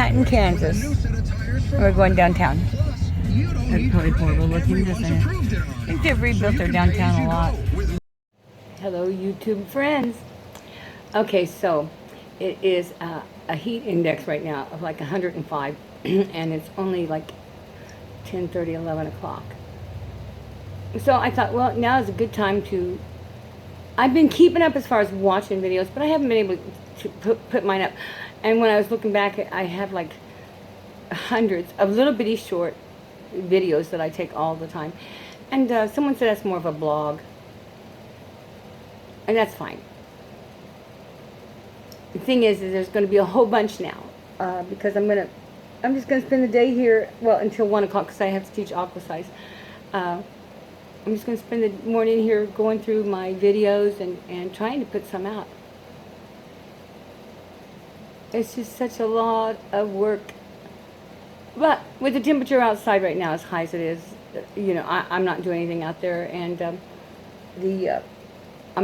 Canton, Kansas. We're going downtown. That's probably horrible looking, isn't it? I think they've rebuilt their downtown a lot. Hello, YouTube friends. Okay, so it is a heat index right now of like 105, and it's only like 10:30, 11 o'clock. So I thought, well, now is a good time to... I've been keeping up as far as watching videos, but I haven't been able to put mine up. And when I was looking back, I have like hundreds of little bitty short videos that I take all the time. And someone said that's more of a blog. And that's fine. The thing is there's going to be a whole bunch now. Because I'm just going to spend the day here, well, until 1 o'clock, because I have to teach aqua size. I'm just going to spend the morning here going through my videos and trying to put some out. It's just such a lot of work. But with the temperature outside right now as high as it is, you know, I'm not doing anything out there, and I'm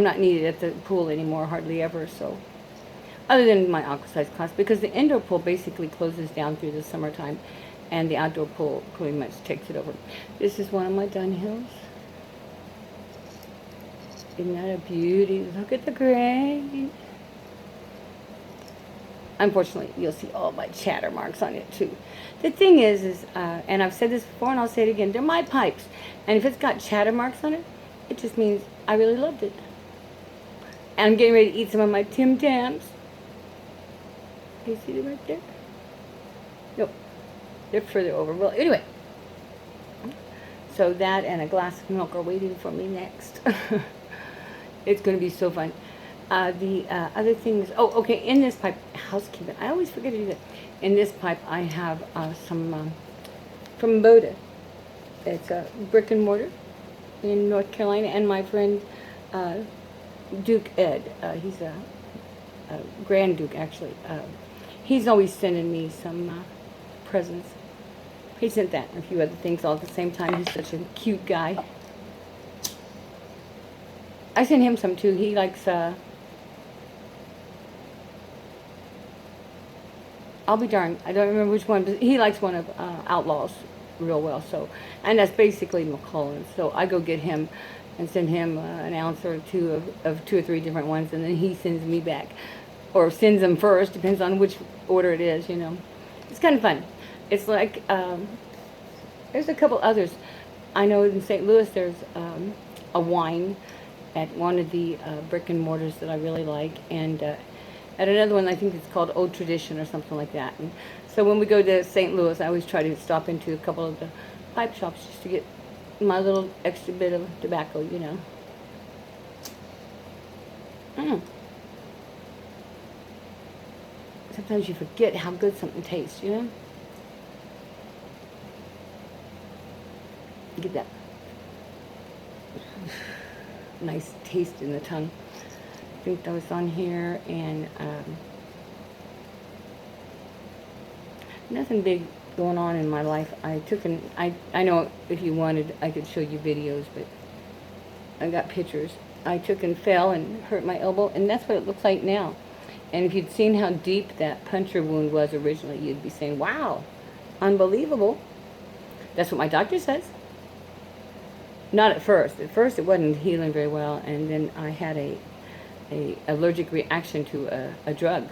not needed at the pool anymore, hardly ever, so. Other than my aqua size class, because the indoor pool basically closes down through the summertime, and the outdoor pool pretty much takes it over. This is one of my Dunhills. Isn't that a beauty? Look at the grain. Unfortunately, you'll see all my chatter marks on it too. The thing is and I've said this before and I'll say it again, they're my pipes. And if it's got chatter marks on it, it just means I really loved it. And I'm getting ready to eat some of my Tim Tams. Can you see them right there? Nope. They're further over. Well, anyway. So that and a glass of milk are waiting for me next. It's going to be so fun. The other things, oh, okay, in this pipe, housekeeping, I always forget to do that. In this pipe, I have some from Boda. It's a brick and mortar in North Carolina, and my friend Duke Ed, he's a Grand Duke, actually. He's always sending me some presents. He sent that and a few other things all at the same time. He's such a cute guy. I sent him some too. He likes, I'll be darned, I don't remember which one, but he likes one of Outlaws real well. So, and that's basically McCullen's. So I go get him and send him an ounce or two of 2 or 3 different ones, and then he sends me back. Or sends them first, depends on which order it is, you know. It's kind of fun. It's like, there's a couple others. I know in St. Louis there's a wine at one of the brick and mortars that I really like, and at another one I think it's called Old Tradition or something like that. And so when we go to St. Louis, I always try to stop into a couple of the pipe shops just to get my little extra bit of tobacco, you know. Sometimes you forget how good something tastes, you know. Get that nice taste in the tongue. I think that was on here, and nothing big going on in my life. I know if you wanted I could show you videos, but I got pictures. I took and fell and hurt my elbow, and that's what it looks like now. And if you'd seen how deep that puncture wound was originally, you'd be saying, wow, unbelievable. That's what my doctor says. Not at first. At first it wasn't healing very well, and then I had a allergic reaction to a drug.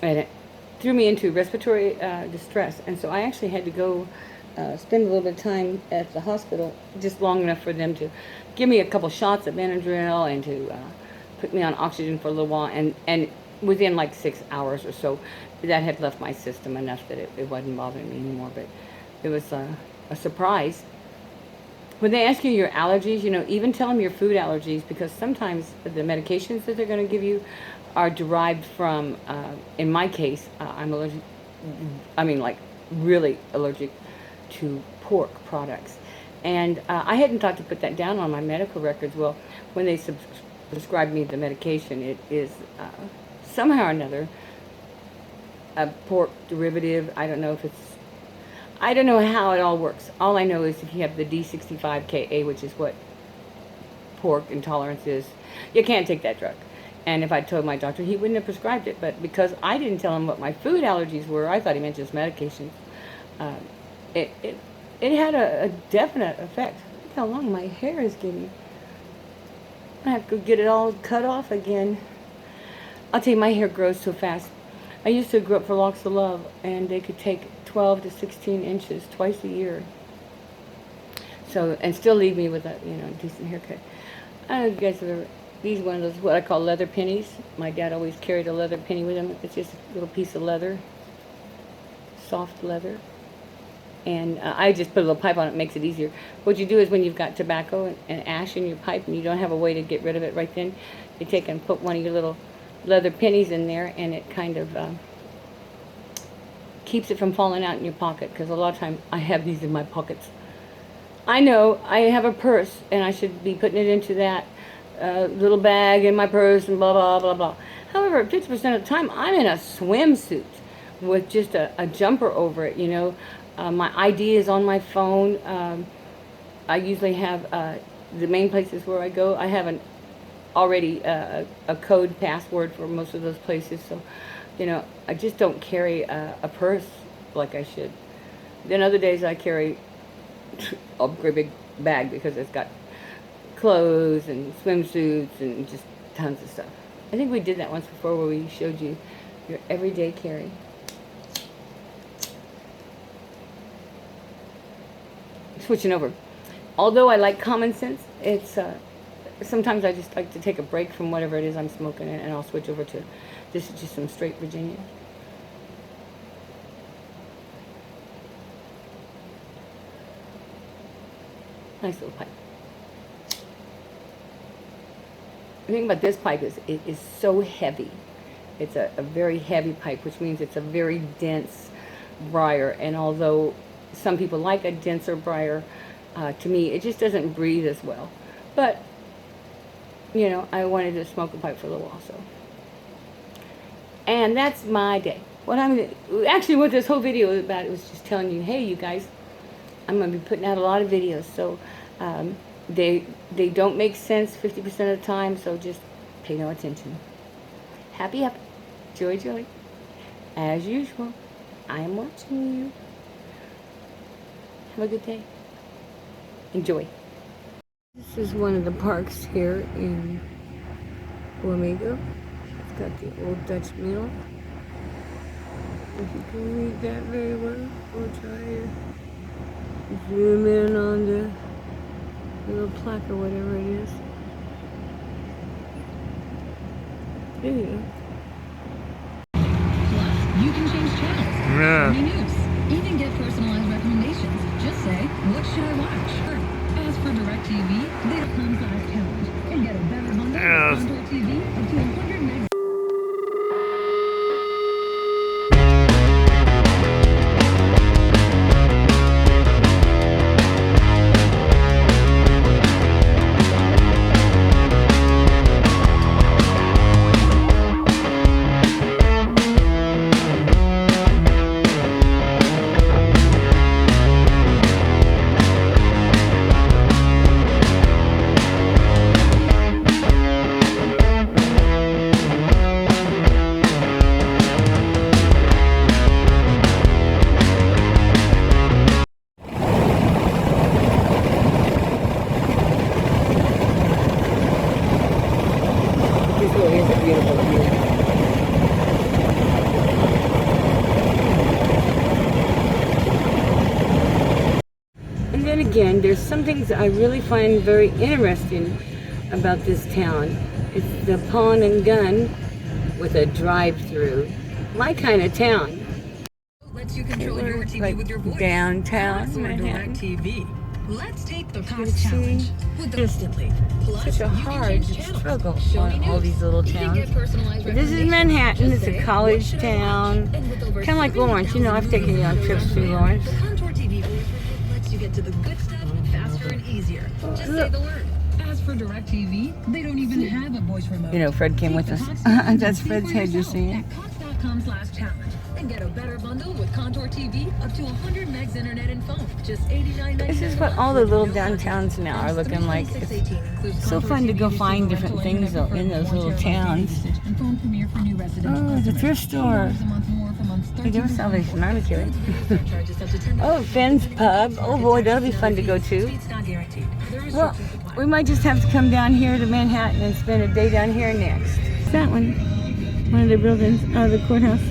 And it threw me into respiratory distress. And so I actually had to go spend a little bit of time at the hospital, just long enough for them to give me a couple shots of Benadryl and to put me on oxygen for a little while. And within like 6 hours or so, that had left my system enough that it wasn't bothering me anymore. But it was a surprise. When they ask you your allergies, you know, even tell them your food allergies, because sometimes the medications that they're going to give you are derived from, in my case, I'm allergic, I mean like really allergic to pork products. And I hadn't thought to put that down on my medical records. Well, when they prescribed me the medication, it is somehow or another a pork derivative. I don't know if it's, I don't know how it all works. All I know is if you have the D65Ka, which is what pork intolerance is, you can't take that drug. And if I told my doctor, he wouldn't have prescribed it. But because I didn't tell him what my food allergies were, I thought he meant just medications. Uh, it had a definite effect. Look how long my hair is getting. I have to go get it all cut off again. I'll tell you, my hair grows so fast. I used to grow up for Locks of Love, and they could take 12 to 16 inches twice a year. So, and still leave me with a, decent haircut. I don't know if you guys have ever, these one of those, what I call leather pennies. My dad always carried a leather penny with him. It's just a little piece of leather, soft leather. And I just put a little pipe on it, it makes it easier. What you do is when you've got tobacco and ash in your pipe and you don't have a way to get rid of it right then, you take and put one of your little leather pennies in there, and it kind of keeps it from falling out in your pocket, because a lot of times I have these in my pockets. I know I have a purse and I should be putting it into that little bag in my purse and blah, blah, blah, blah. However, 50% of the time I'm in a swimsuit with just a jumper over it, My ID is on my phone. I usually have the main places where I go. I have already a code password for most of those places. So, I just don't carry a purse like I should. Then other days I carry a great big bag because it's got clothes and swimsuits and just tons of stuff. I think we did that once before where we showed you your everyday carry. Switching over. Although I like common sense, it's sometimes I just like to take a break from whatever it is I'm smoking, and I'll switch over to this is just some straight Virginia. Nice little pipe. The thing about this pipe is it is so heavy. It's a very heavy pipe, which means it's a very dense briar, and although some people like a denser briar, to me it just doesn't breathe as well. But I wanted to smoke a pipe for a little while, so. And that's my day. Actually what this whole video was about, it was just telling you, hey you guys, I'm going to be putting out a lot of videos, so they don't make sense 50% of the time, so just pay no attention. Happy, joy, joy. As usual, I am watching you. Have a good day. Enjoy. This is one of the parks here in Wamego. It's got the old Dutch mill. If you can read that very well, we'll try to zoom in on the little plaque or whatever it is. There you go. Plus, you can change channels. Yeah. News. Even get personalized recommendations. Just say, what should I watch? As for DirecTV, they have come last challenge and get a better bundle of Contour TV up to 100 meg. Again, there's some things I really find very interesting about this town. It's the pawn and gun with a drive-through. My kind of town. Lets you control your TV like with your voice. downtown Manhattan. TV. Let's take the You cost see, challenge with the just instantly. Plus, such a you can hard change channels. struggle Show me on all news. these little You can towns. get personalized But this is recommendations. Manhattan. Just It's a say, college what should I town. watch? And with over Kind of like Lawrence. You know, I've taken you on trips through Lawrence. The Contour TV lets you get to the good stuff faster and easier. Just say the word. As for DirecTV, they don't even have a voice remote. You know, Fred came with us. That's Fred's head you're seeing. Cox.com/challenge. And get a better bundle with Contour TV up to 100 megs internet and phone. Just $89.99. This is what all the little downtowns now are looking like. It's so fun to go find different things though in those little towns. Oh, the thrift store. Hey, there was Salvation Army kid. Oh, Finn's Pub. Oh boy, that'll be fun to go to. Well, we might just have to come down here to Manhattan and spend a day down here next. It's that one. One of the buildings out of the courthouse.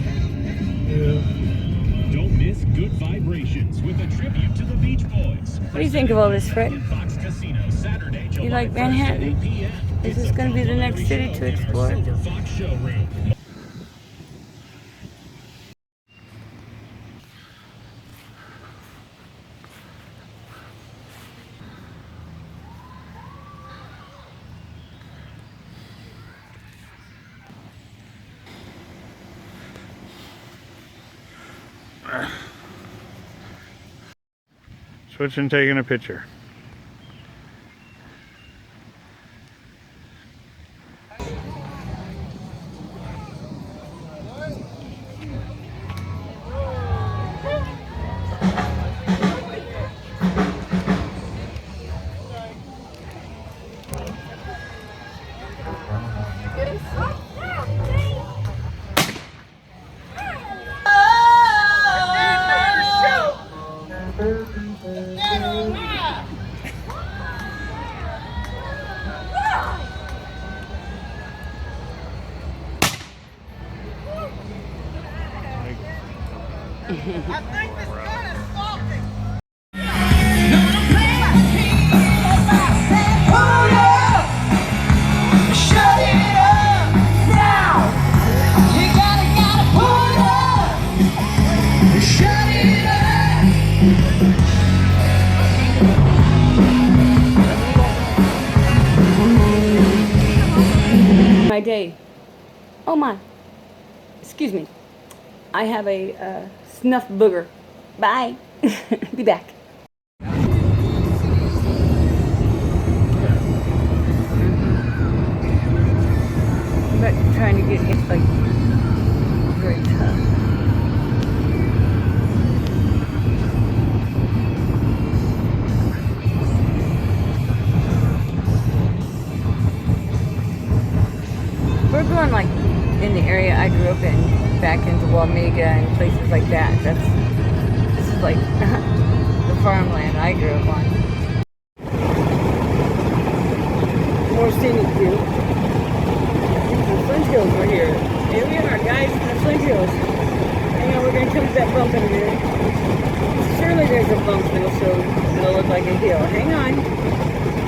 Don't miss Good Vibrations with a tribute to the Beach Boys. What do you think of all this, Fred? Fox Casino, Saturday, You like Manhattan? Is this going to be the next city to explore? Silver Fox Showroom. Switching, taking a picture. I think this gun is salty. Shut it up now. You gotta pull up. Shut it up. My day. Oh my. Excuse me. I have a snuff booger. Bye. Be back. But trying to get it's like very tough. We're going like in the area I grew up in, back into Wamego and places like that. This is like the farmland I grew up on. More scenic view. The Flint Hills were here. Here we are, guys, in the Flint Hills. Hang on, we're gonna come to that bump in a minute. Surely there's a bump that'll look like a hill. Hang on.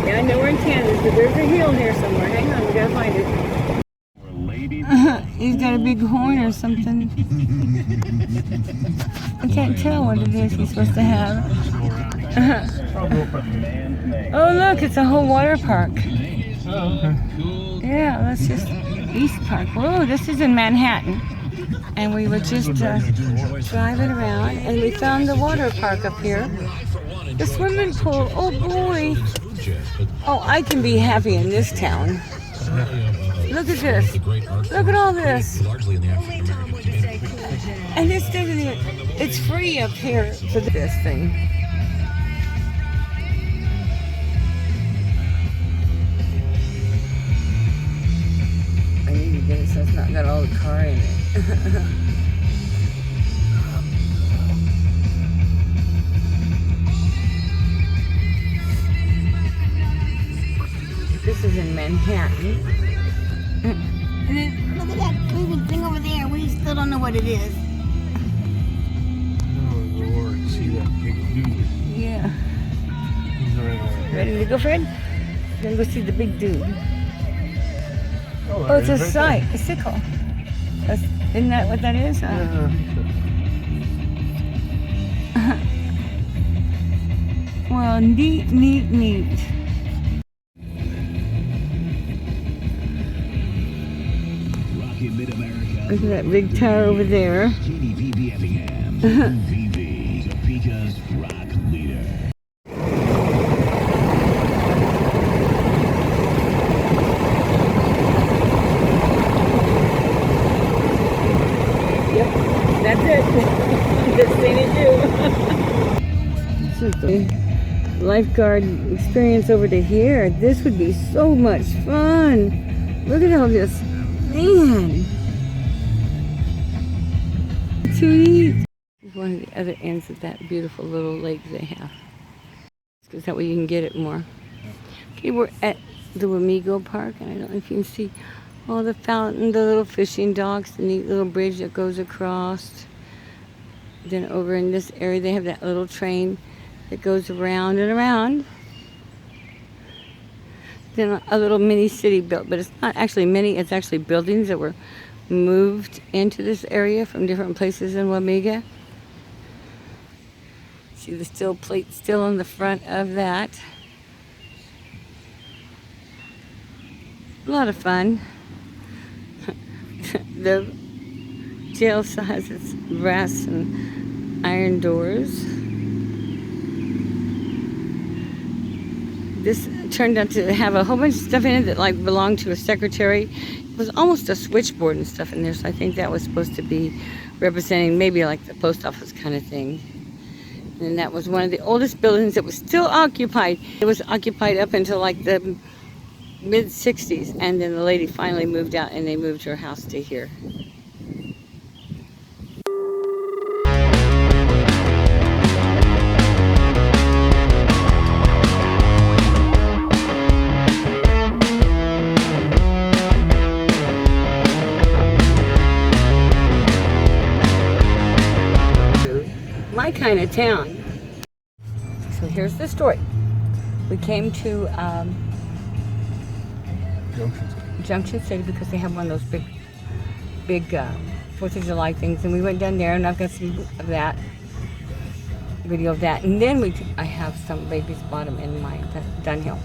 Yeah, I know we're in Kansas, but there's a hill here somewhere. Hang on, we gotta find it. He's got a big horn or something. I can't tell what it is he's supposed to have. Oh look, it's a whole water park. Yeah, that's just East Park. Whoa, this is in Manhattan. And we were just driving around and we found the water park up here. The swimming pool, oh boy. Oh, I can be happy in this town. Look at this. Look at all this. And this doesn't even, it's free up here for this thing. I need to get it so it's not got all the car in it. This is in Manhattan. And then look at that moving thing over there. We still don't know what it is. Oh Lord, see that big dude. Yeah. He's right there. Ready to go, Fred? We're gonna go see the big dude. Oh, it's a sight, a sickle. Isn't that what that is? Well, neat, neat, neat. Look at that big tower over there. Topeka's rock leader. Yep, that's it. it. Just seen it too. This is the lifeguard experience over to here. This would be so much fun. Look at all this. Man. To eat. One of the other ends of that beautiful little lake they have. Because that way you can get it more. Okay, we're at the Wamego Park, and I don't know if you can see all the fountain, the little fishing docks, the neat little bridge that goes across. Then over in this area, they have that little train that goes around and around. Then a little mini city built, but it's not actually mini, it's actually buildings that were moved into this area from different places in Wamego. See the steel plate still on the front of that. A lot of fun. The jail still has its brass and iron doors. This turned out to have a whole bunch of stuff in it that like belonged to a secretary. It was almost a switchboard and stuff in there, so I think that was supposed to be representing maybe like the post office kind of thing. And that was one of the oldest buildings that was still occupied. It was occupied up until like the mid-60s, and then the lady finally moved out and they moved her house to here. My kind of town. So here's the story. We came to Junction City because they have one of those big 4th of July things, and we went down there, and I've got some of that video of that. And then I have some baby's bottom in my Dunhill.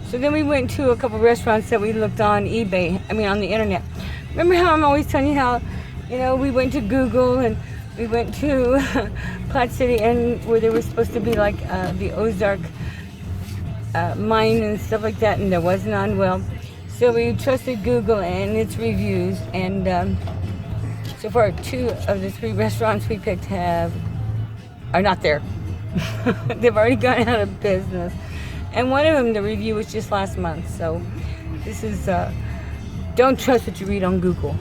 So then we went to a couple restaurants that we looked on eBay. I mean on the internet. Remember how I'm always telling you how, you know, we went to Google and we went to Platte City, and where they were supposed to be like the Ozark mine and stuff like that, and there was none. Well, so we trusted Google and its reviews, and so far 2 of the 3 restaurants we picked are not there. They've already gone out of business, and one of them, the review was just last month. So this is don't trust what you read on Google.